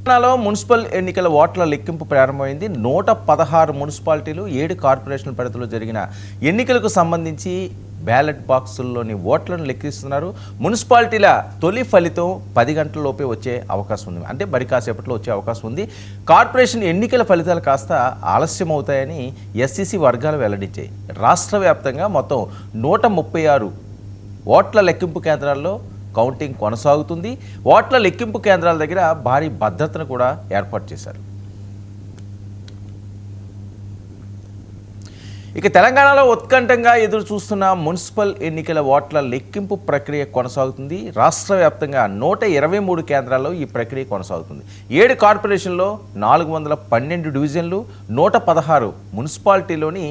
తెలంగాణలో మున్సిపల్ ఎన్నికల ఓట్ల లెక్కింపు ప్రారంభమైంది. 116 మున్సిపాలిటీలు 7 కార్పొరేషన్ల పరిధిలో జరిగిన ఎన్నికలకు సంబంధించి బ్యాలెట్ బాక్సుల్లోని ఓట్లను లెక్కిస్తున్నారు. మున్సిపాలిటీల తొలి ఫలితం 10 గంటలలోపే వచ్చే అవకాశం ఉంది, అంటే మరి కాసేపట్లో వచ్చే అవకాశం ఉంది. కార్పొరేషన్ ఎన్నికల ఫలితాలు కాస్త ఆలస్యం అవుతాయని ఎస్సీసీ వర్గాలు వెల్లడించాయి. రాష్ట్ర వ్యాప్తంగా మొత్తం 136 ఓట్ల లెక్కింపు కేంద్రాల్లో కౌంటింగ్ కొనసాగుతుంది. ఓట్ల లెక్కింపు కేంద్రాల దగ్గర భారీ భద్రతను కూడా ఏర్పాటు చేశారు. ఇక తెలంగాణలో ఉత్కంఠంగా ఎదురు చూస్తున్న మున్సిపల్ ఎన్నికల ఓట్ల లెక్కింపు ప్రక్రియ కొనసాగుతుంది. రాష్ట్ర వ్యాప్తంగా 123 కేంద్రాల్లో ఈ ప్రక్రియ కొనసాగుతుంది. 7 కార్పొరేషన్లో 412 డివిజన్లు, 116 మున్సిపాలిటీలోని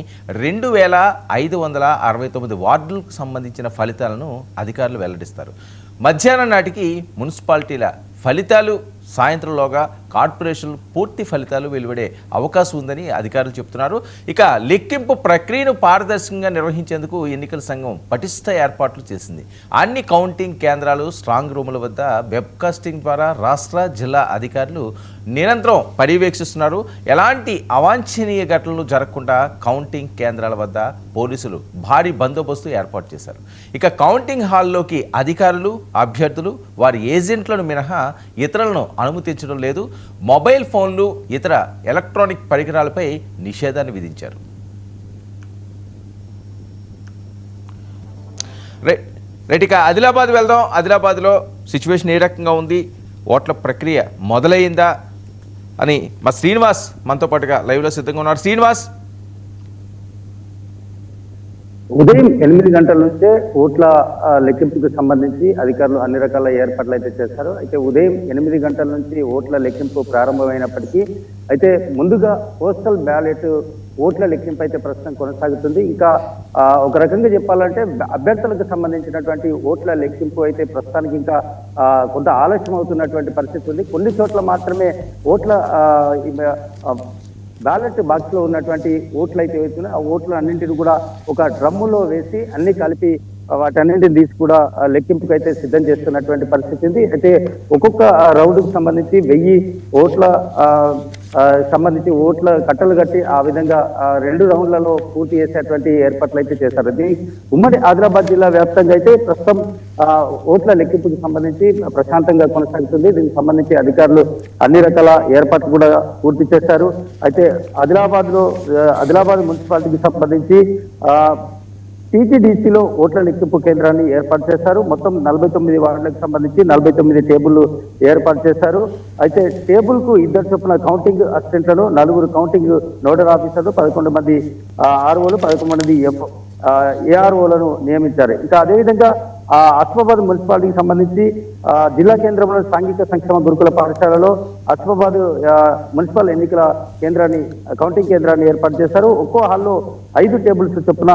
2569 వార్డులకు సంబంధించిన ఫలితాలను అధికారులు వెల్లడిస్తారు. మధ్యాహ్నం నాటికి మున్సిపాలిటీల ఫలితాలు, సాయంత్రంలోగా కార్పొరేషన్లు పూర్తి ఫలితాలు వెలువడే అవకాశం ఉందని అధికారులు చెబుతున్నారు. ఇక లెక్కింపు ప్రక్రియను పారదర్శకంగా నిర్వహించేందుకు ఎన్నికల సంఘం పటిష్ట ఏర్పాట్లు చేసింది. అన్ని కౌంటింగ్ కేంద్రాలు, స్ట్రాంగ్ రూముల వద్ద వెబ్కాస్టింగ్ ద్వారా రాష్ట్ర, జిల్లా అధికారులు నిరంతరం పర్యవేక్షిస్తున్నారు. ఎలాంటి అవాంఛనీయ ఘటనలు జరగకుండా కౌంటింగ్ కేంద్రాల వద్ద పోలీసులు భారీ బందోబస్తు ఏర్పాటు చేశారు. ఇక కౌంటింగ్ హాల్లోకి అధికారులు, అభ్యర్థులు, వారి ఏజెంట్లను మినహా ఇతరులను అనుమతించడం లేదు. మొబైల్ ఫోన్లు, ఇతర ఎలక్ట్రానిక్ పరికరాలపై నిషేధాన్ని విధించారు. రైట్, ఇక ఆదిలాబాద్ వెళ్దాం. ఆదిలాబాద్లో సిచ్యువేషన్ ఏ రకంగా ఉంది, ఓట్ల ప్రక్రియ మొదలైందా అని మా శ్రీనివాస్ మనతో పాటుగా లైవ్లో సిద్ధంగా ఉన్నారు. శ్రీనివాస్, ఉదయం 8 గంటల నుంచే ఓట్ల లెక్కింపుకు సంబంధించి అధికారులు అన్ని రకాల ఏర్పాట్లు అయితే చేశారు. అయితే ఉదయం 8 గంటల నుంచి ఓట్ల లెక్కింపు ప్రారంభమైనప్పటికీ అయితే ముందుగా పోస్టల్ బ్యాలెట్ ఓట్ల లెక్కింపు అయితే ప్రస్తుతం కొనసాగుతుంది. ఇంకా ఒక రకంగా చెప్పాలంటే అభ్యర్థులకు సంబంధించినటువంటి ఓట్ల లెక్కింపు అయితే ప్రస్తుతానికి ఇంకా కొంత ఆలస్యం అవుతున్నటువంటి పరిస్థితి ఉంది. కొన్ని చోట్ల మాత్రమే ఓట్ల బ్యాలెట్ బాక్స్ లో ఉన్నటువంటి ఓట్లు అయితే వేస్తున్నాయి. ఆ ఓట్లు అన్నింటిని కూడా ఒక డ్రమ్ములో వేసి అన్ని కలిపి వాటన్నింటిని తీసి కూడా లెక్కింపుకు అయితే సిద్ధం చేస్తున్నటువంటి పరిస్థితి ఉంది. అయితే ఒక్కొక్క రౌండ్కు సంబంధించి 1000 ఓట్ల సంబంధించి ఓట్ల కట్టలు కట్టి ఆ విధంగా 2 రౌండ్లలో పూర్తి చేసేటువంటి ఏర్పాట్లు అయితే చేశారు. ఉమ్మడి ఆదిలాబాద్ జిల్లా వ్యాప్తంగా అయితే ప్రస్తుతం ఓట్ల లెక్కింపుకు సంబంధించి ప్రశాంతంగా కొనసాగుతుంది. దీనికి సంబంధించి అధికారులు అన్ని రకాల ఏర్పాట్లు కూడా పూర్తి చేశారు. అయితే ఆదిలాబాద్ మున్సిపాలిటీకి సంబంధించి టీటీడీసీలో ఓట్ల లెక్కింపు కేంద్రాన్ని ఏర్పాటు చేశారు. మొత్తం 49 వార్డులకు సంబంధించి 49 టేబుళ్లు ఏర్పాటు చేశారు. అయితే టేబుల్ కు 2 చొప్పున కౌంటింగ్ అసిస్టెంట్లను, 4 కౌంటింగ్ నోడల్ ఆఫీసర్లు, 11 మంది ఆర్ఓలు, 11 మంది ఏఆర్ఓలను నియమించారు. ఇంకా అదేవిధంగా అస్మాబాద్ మున్సిపాలిటీకి సంబంధించి జిల్లా కేంద్రంలో సాంఘిక సంక్షేమ గురుకుల పాఠశాలలో అస్మాబాద్ మున్సిపల్ ఎన్నికల కేంద్రాన్ని, కౌంటింగ్ కేంద్రాన్ని ఏర్పాటు చేశారు. ఒక్కో హాల్లో 5 టేబుల్స్ చొప్పున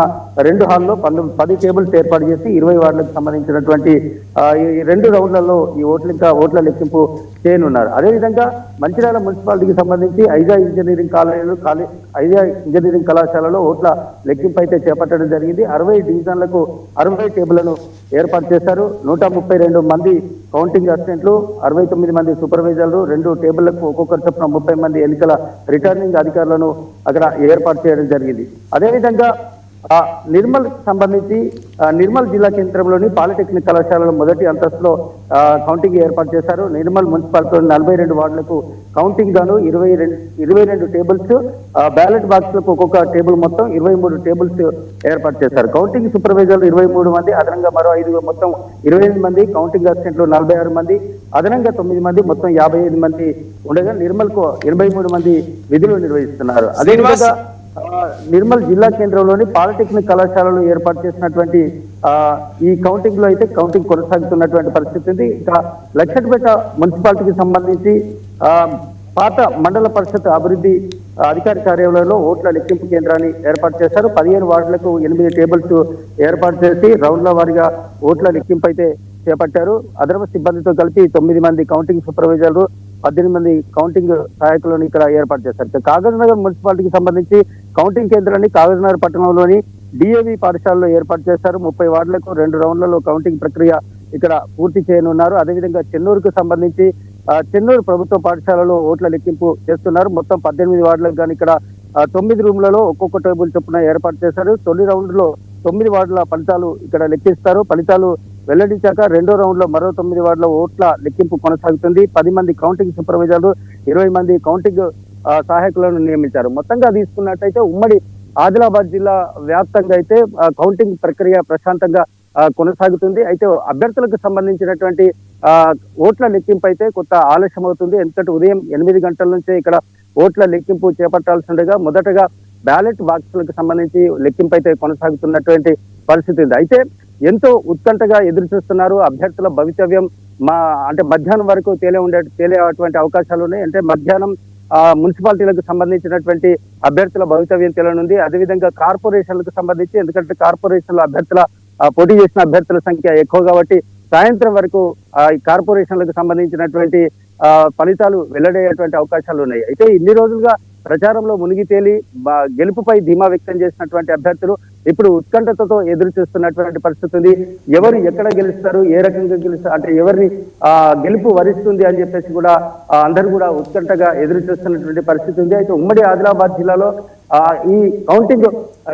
2 హాల్లో 10 టేబుల్స్ ఏర్పాటు చేసి 20 వార్డులకు సంబంధించినటువంటి ఈ 2 రౌండ్లలో ఈ ఓట్ల లెక్కింపు చేయనున్నారు. అదేవిధంగా మంచిర్యాల మున్సిపాలిటీకి సంబంధించి ఐజా ఇంజనీరింగ్ కళాశాలలో ఓట్ల లెక్కింపు అయితే చేపట్టడం జరిగింది. 60 డివిజన్లకు 60 టేబుళ్లను ఏర్పాటు చేశారు. 132 మంది కౌంటింగ్ అసిస్టెంట్లు, 69 మంది సూపర్వైజర్లు, 2 టేబుళ్లకు ఒక్కొక్కరు చొప్పున 30 మంది ఎన్నికల రిటర్నింగ్ అధికారులను అక్కడ ఏర్పాటు చేయడం జరిగింది. అదేవిధంగా నిర్మల్ సంబంధించి నిర్మల్ జిల్లా కేంద్రంలోని పాలిటెక్నిక్ కళాశాలలో మొదటి అంతస్తులో కౌంటింగ్ ఏర్పాటు చేశారు. నిర్మల్ మున్సిపాలిటీలోని 42 వార్డులకు కౌంటింగ్ గాను 22 టేబుల్స్, బ్యాలెట్ బాక్స్లకు ఒక్కొక్క టేబుల్ మొత్తం 23 టేబుల్స్ ఏర్పాటు చేశారు. కౌంటింగ్ సూపర్వైజర్లు 23 మంది, అదనంగా మరో 5 మొత్తం 28 మంది, కౌంటింగ్ అసిస్టెంట్లు 46 మంది, అదనంగా 9 మంది, మొత్తం 55 మంది ఉండగా నిర్మల్కు 83 మంది విధులు నిర్వహిస్తున్నారు. అదేవిధంగా నిర్మల్ జిల్లా కేంద్రంలోని పాలిటెక్నిక్ కళాశాలలో ఏర్పాటు చేసినటువంటి ఈ కౌంటింగ్ లో అయితే కౌంటింగ్ కొనసాగుతున్నటువంటి పరిస్థితి ఉంది. ఇంకా లక్షట్పేట మున్సిపాలిటీకి సంబంధించి పాత మండల పరిషత్ అభివృద్ధి అధికారి కార్యాలయంలో ఓట్ల లెక్కింపు కేంద్రాన్ని ఏర్పాటు చేశారు. 15 వార్డులకు 8 టేబుల్స్ ఏర్పాటు చేసి రౌండ్ల వారీగా ఓట్ల లెక్కింపు అయితే చేపట్టారు. అదనపు సిబ్బందితో కలిపి 9 మంది కౌంటింగ్ సూపర్వైజర్లు, 18 మంది కౌంటింగ్ సహాయకులను ఇక్కడ ఏర్పాటు చేశారు. కాగజ్నగర్ మున్సిపాలిటీకి సంబంధించి కౌంటింగ్ కేంద్రాన్ని కాగజ్నగర్ పట్టణంలోని డిఏవి పాఠశాలలో ఏర్పాటు చేశారు. 30 వార్డులకు 2 రౌండ్లలో కౌంటింగ్ ప్రక్రియ ఇక్కడ పూర్తి చేయనున్నారు. అదేవిధంగా చెన్నూరుకు సంబంధించి చెన్నూరు ప్రభుత్వ పాఠశాలలో ఓట్ల లెక్కింపు చేస్తున్నారు. మొత్తం 18 వార్డులకు కానీ ఇక్కడ 9 రూమ్లలో ఒక్కొక్క టేబుల్ చొప్పున ఏర్పాటు చేశారు. తొలి రౌండ్ లో 9 వార్డుల ఫలితాలు ఇక్కడ లెక్కిస్తారు. ఫలితాలు వెల్లడించాక రెండో రౌండ్ లో మరో 9 వార్డుల ఓట్ల లెక్కింపు కొనసాగుతుంది. 10 మంది కౌంటింగ్ సూపర్వైజర్లు, 20 మంది కౌంటింగ్ సహాయకులను నియమించారు. మొత్తంగా తీసుకున్నట్టయితే ఉమ్మడి ఆదిలాబాద్ జిల్లా వ్యాప్తంగా అయితే కౌంటింగ్ ప్రక్రియ ప్రశాంతంగా కొనసాగుతుంది. అయితే అభ్యర్థులకు సంబంధించినటువంటి ఓట్ల లెక్కింపు అయితే కొంత ఆలస్యం అవుతుంది. ఎందుకంటే ఉదయం 8 గంటల నుంచే ఇక్కడ ఓట్ల లెక్కింపు చేపట్టాల్సి ఉండగా మొదటగా బ్యాలెట్ బాక్సులకు సంబంధించి లెక్కింపు అయితే కొనసాగుతున్నటువంటి పరిస్థితి ఉంది. అయితే ఎంతో ఉత్కంఠగా ఎదురు చూస్తున్నారు. అభ్యర్థుల భవితవ్యం అంటే మధ్యాహ్నం వరకు తేలేటువంటి అవకాశాలు ఉన్నాయి. అంటే మధ్యాహ్నం మున్సిపాలిటీలకు సంబంధించినటువంటి అభ్యర్థుల భవితవ్యం తేలనుంది. అదేవిధంగా కార్పొరేషన్లకు సంబంధించి, ఎందుకంటే కార్పొరేషన్ల పోటీ చేసిన అభ్యర్థుల సంఖ్య ఎక్కువ కాబట్టి సాయంత్రం వరకు ఈ కార్పొరేషన్లకు సంబంధించినటువంటి ఫలితాలు వెల్లడయ్యేటువంటి అవకాశాలు ఉన్నాయి. అయితే ఇన్ని రోజులుగా ప్రచారంలో మునిగి తేలి గెలుపుపై ధీమా వ్యక్తం చేసినటువంటి అభ్యర్థులు ఇప్పుడు ఉత్కంఠతతో ఎదురు చూస్తున్నటువంటి పరిస్థితి ఉంది. ఎవరు ఎక్కడ గెలుస్తారు, ఏ రకంగా గెలుస్తారు, అంటే ఎవరిని గెలుపు వరిస్తుంది అని చెప్పేసి కూడా అందరూ కూడా ఉత్కంఠగా ఎదురు చూస్తున్నటువంటి పరిస్థితి ఉంది. అయితే ఉమ్మడి ఆదిలాబాద్ జిల్లాలో ఈ కౌంటింగ్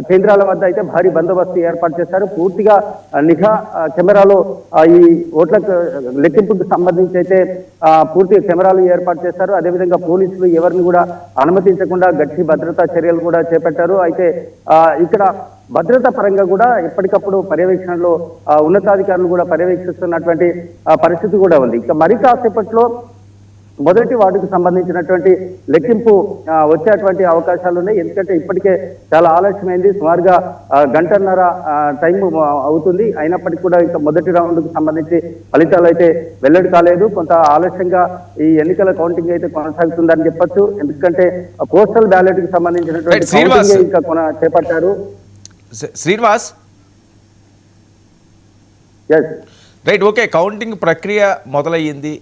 కేంద్రాల వద్ద అయితే భారీ బందోబస్తు ఏర్పాటు చేశారు. పూర్తిగా నిఘా కెమెరాలో ఈ ఓట్ల లెక్కింపుకు సంబంధించి అయితే పూర్తిగా కెమెరాలు ఏర్పాటు చేశారు. అదేవిధంగా పోలీసులు ఎవరిని కూడా అనుమతించకుండా గట్టి భద్రతా చర్యలు కూడా చేపట్టారు. అయితే ఇక్కడ భద్రతా పరంగా కూడా ఎప్పటికప్పుడు పర్యవేక్షణలో ఉన్నతాధికారులు కూడా పర్యవేక్షిస్తున్నటువంటి పరిస్థితి కూడా ఉంది. ఇక మరి కాసేపట్లో మొదటి వార్డుకు సంబంధించినటువంటి లెక్కింపు వచ్చేటువంటి అవకాశాలు ఉన్నాయి. ఎందుకంటే ఇప్పటికే చాలా ఆలస్యమైంది. సుమారుగా గంటన్నర టైం అవుతుంది. అయినప్పటికీ కూడా ఇంకా మొదటి రౌండ్కు సంబంధించి ఫలితాలు అయితే వెల్లడి కాలేదు. కొంత ఆలస్యంగా ఈ ఎన్నికల కౌంటింగ్ అయితే కొనసాగుతుందని చెప్పొచ్చు. ఎందుకంటే పోస్టల్ బ్యాలెట్ కి సంబంధించినటువంటి కౌంటింగ్ ఇంకా చేపట్టారు. శ్రీనివాస్, రైట్, ఓకే, కౌంటింగ్ ప్రక్రియ మొదలయ్యింది.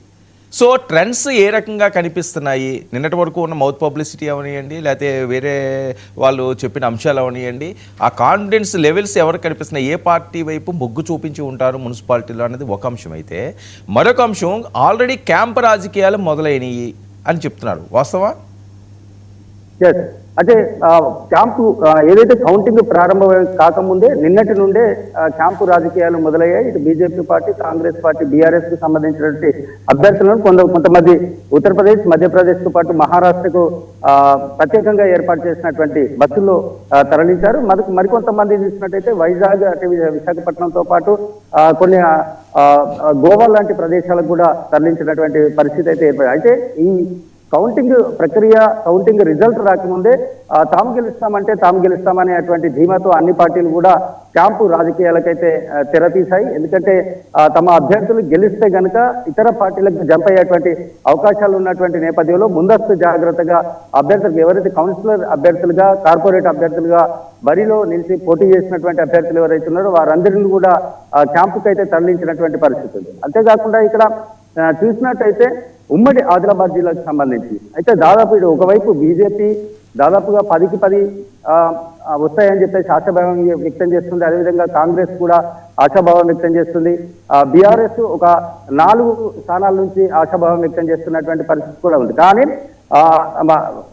సో ట్రెండ్స్ ఏ రకంగా కనిపిస్తున్నాయి? నిన్నటి వరకు ఉన్న మౌత్ పబ్లిసిటీ అవనియండి, లేకపోతే వేరే వాళ్ళు చెప్పిన అంశాలు అవనియండి, ఆ కాన్ఫిడెన్స్ లెవెల్స్ ఎవరికి కనిపిస్తున్నాయి? ఏ పార్టీ వైపు మొగ్గు చూపించి ఉంటారు మున్సిపాలిటీలో అనేది ఒక అంశం అయితే, మరొక అంశం ఆల్రెడీ క్యాంప్ రాజకీయాలు మొదలైనవి అని చెప్తున్నారు. వాస్తవా? అంటే క్యాంపు ఏదైతే కౌంటింగ్ ప్రారంభం కాకముందే నిన్నటి నుండే క్యాంపు రాజకీయాలు మొదలయ్యాయి. ఇటు BJP party, Congress party, BRS కు సంబంధించినటువంటి అభ్యర్థులను కొంతమంది ఉత్తరప్రదేశ్, మధ్యప్రదేశ్ తో పాటు మహారాష్ట్రకు ప్రత్యేకంగా ఏర్పాటు చేసినటువంటి బస్సుల్లో తరలించారు. మరికొంతమంది చూసినట్టయితే వైజాగ్, అంటే విశాఖపట్నంతో పాటు కొన్ని గోవా లాంటి ప్రదేశాలకు కూడా తరలించినటువంటి పరిస్థితి అయితే ఏర్పడింది. అయితే ఈ కౌంటింగ్ ప్రక్రియ, కౌంటింగ్ రిజల్ట్ రాకముందే తాము గెలుస్తామనే అటువంటి ధీమాతో అన్ని పార్టీలు కూడా క్యాంపు రాజకీయాలకైతే తెరతీశాయి. ఎందుకంటే తమ అభ్యర్థులు గెలిస్తే గనక ఇతర పార్టీలకు జంప్ అయ్యేటువంటి అవకాశాలు ఉన్నటువంటి నేపథ్యంలో ముందస్తు జాగ్రత్తగా అభ్యర్థులకు, ఎవరైతే కౌన్సిలర్ అభ్యర్థులుగా, కార్పొరేట్ అభ్యర్థులుగా బరిలో నిలిచి పోటీ చేసినటువంటి అభ్యర్థులు ఎవరైతే ఉన్నారో వారందరినీ కూడా క్యాంపుకి అయితే తరలించినటువంటి పరిస్థితి ఉంది. అంతేకాకుండా ఇక్కడ చూసినట్టయితే ఉమ్మడి ఆదిలాబాద్ జిల్లాకు సంబంధించి అయితే దాదాపు ఇటు ఒకవైపు బీజేపీ దాదాపుగా 10కి 10 వస్తాయని చెప్పేసి ఆశాభావం వ్యక్తం చేస్తుంది. అదేవిధంగా కాంగ్రెస్ కూడా ఆశాభావం వ్యక్తం చేస్తుంది. బీఆర్ఎస్ ఒక 4 స్థానాల నుంచి ఆశాభావం వ్యక్తం చేస్తున్నటువంటి పరిస్థితి కూడా ఉంది. కానీ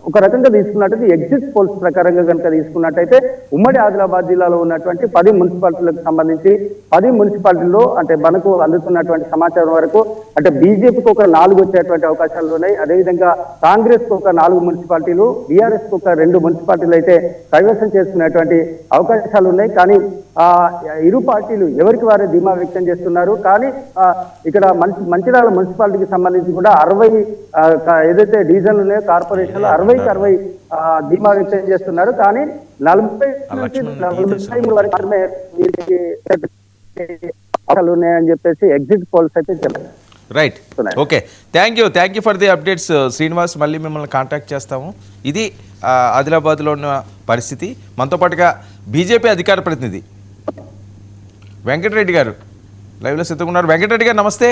ఒక రకంగా తీసుకున్నట్టయితే ఎగ్జిట్ పోల్స్ ప్రకారంగా కనుక తీసుకున్నట్టయితే ఉమ్మడి ఆదిలాబాద్ జిల్లాలో ఉన్నటువంటి 10 మున్సిపాలిటీలకు సంబంధించి 10 మున్సిపాలిటీల్లో అంటే మనకు అందుతున్నటువంటి సమాచారం వరకు అంటే బీజేపీకి ఒక 4 వచ్చేటువంటి అవకాశాలు ఉన్నాయి. అదేవిధంగా కాంగ్రెస్ కు ఒక 4 మున్సిపాలిటీలు, బీఆర్ఎస్ కు ఒక 2 మున్సిపాలిటీలు అయితే కైవసం చేసుకునేటువంటి అవకాశాలు ఉన్నాయి. కానీ ఇరు పార్టీలు ఎవరికి వారే ధీమా వ్యక్తం చేస్తున్నారు. కానీ ఇక్కడ మంచిర్యాల మున్సిపాలిటీకి సంబంధించి కూడా 60 ఏదైతే డివిజన్లు ఉన్నాయో కార్పొరేషన్లు 60కి 60 ధీమా వ్యక్తం చేస్తున్నారు. కానీ 40 నుంచి 45 వరకు ఉన్నాయని చెప్పేసి ఎగ్జిట్ పోల్స్ అయితే చెప్పారు. Right, okay, thank you for the updates Srinivas. మళ్ళీ మిమ్మల్ని కాంటాక్ట్ చేస్తాము. ఇది ఆదిలాబాద్లో ఉన్న పరిస్థితి. మనతో పాటుగా బీజేపీ అధికార ప్రతినిధి వెంకటరెడ్డి గారు లైవ్లో సిద్ధంగా ఉన్నారు. వెంకటరెడ్డి గారు నమస్తే.